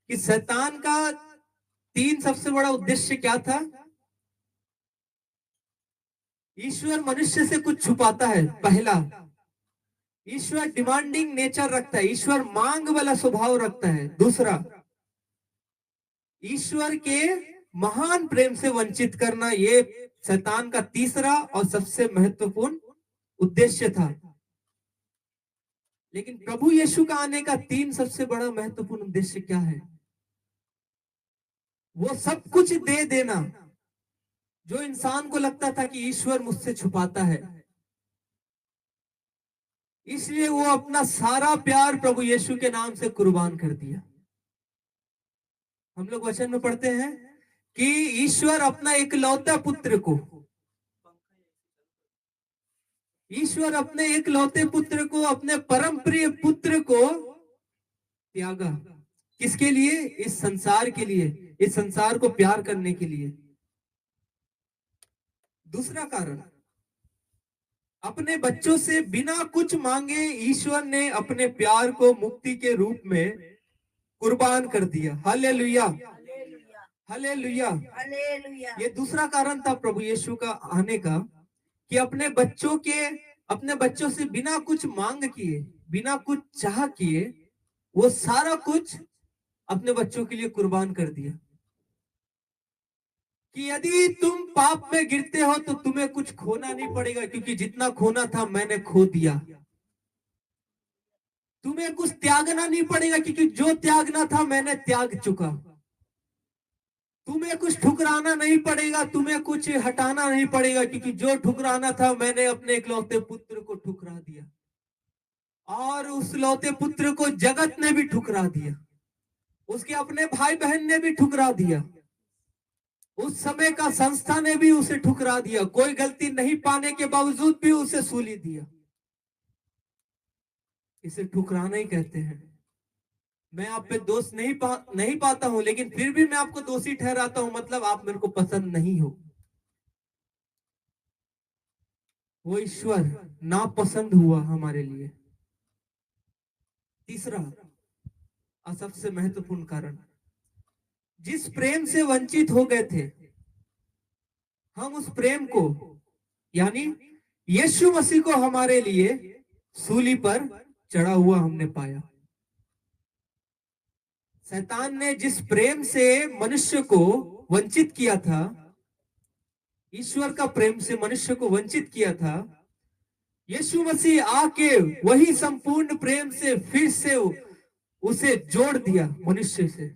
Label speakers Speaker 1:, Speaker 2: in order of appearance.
Speaker 1: कि शैतान का तीन सबसे बड़ा उद्देश्य क्या था। ईश्वर मनुष्य से कुछ छुपाता है, पहला। ईश्वर डिमांडिंग नेचर रखता है, ईश्वर मांग वाला स्वभाव रखता है। दूसरा, ईश्वर के महान प्रेम से वंचित करना, ये शैतान का तीसरा और सबसे महत्वपूर्ण उद्देश्य था। लेकिन प्रभु यीशु का आने का तीन सबसे बड़ा महत्वपूर्ण उद्देश्य क्या है? वो सब कुछ दे देना जो इंसान को लगता था कि ईश्वर मुझसे छुपाता है। इसलिए वो अपना सारा प्यार प्रभु यीशु के नाम से कुर्बान कर दिया। हम लोग वचन में पढ़ते हैं कि ईश्वर अपना एकलौता पुत्र को, ईश्वर अपने एकलौते पुत्र को, अपने परम प्रिय पुत्र को त्यागा। किसके लिए? इस संसार के लिए, इस संसार को प्यार करने के लिए। दूसरा कारण, अपने बच्चों से बिना कुछ मांगे ईश्वर ने अपने प्यार को मुक्ति के रूप में कुर्बान कर दिया। Hallelujah, hallelujah, hallelujah. ये दूसरा कारण था प्रभु यीशु का आने का, कि अपने बच्चों से बिना कुछ मांग किए, बिना कुछ चाह किए, वो सारा कुछ अपने बच्चों के लिए कुर्बान कर दिया। कि यदि तुम पाप में गिरते हो तो तुम्हें कुछ खोना नहीं पड़ेगा, क्योंकि जितना खोना था मैंने खो दिया। तुम्हें कुछ त्यागना नहीं पड़ेगा, क्योंकि जो त्यागना था मैंने त्याग चुका। तुम्हें कुछ ठुकराना नहीं पड़ेगा, तुम्हें कुछ हटाना नहीं पड़ेगा, क्योंकि जो ठुकराना था मैंने अपने इकलौते पुत्र को ठुकरा दिया। और उस लौते पुत्र को जगत ने भी ठुकरा दिया, उसके अपने भाई बहन ने भी ठुकरा दिया, उस समय का संस्था ने भी उसे ठुकरा दिया। कोई गलती नहीं पाने के बावजूद भी उसे सूली दिया। इसे ठुकराना ही कहते हैं। मैं आप पे दोष नहीं पाता हूं, लेकिन फिर भी मैं आपको दोषी ठहराता हूं, मतलब आप मेरे को पसंद नहीं हो। वो ईश्वर नापसंद हुआ हमारे लिए। तीसरा और सबसे महत्वपूर्ण कारण, जिस प्रेम से वंचित हो गए थे, हम उस प्रेम को, यानी यीशु मसीह को हमारे लिए सूली पर चढ़ा हुआ हमने पाया। शैतान ने जिस प्रेम से मनुष्य को वंचित किया था, ईश्वर का प्रेम से मनुष्य को वंचित किया था, यीशु मसीह आके वही संपूर्ण प्रेम से फिर से उसे जोड़ दिया मनुष्य से।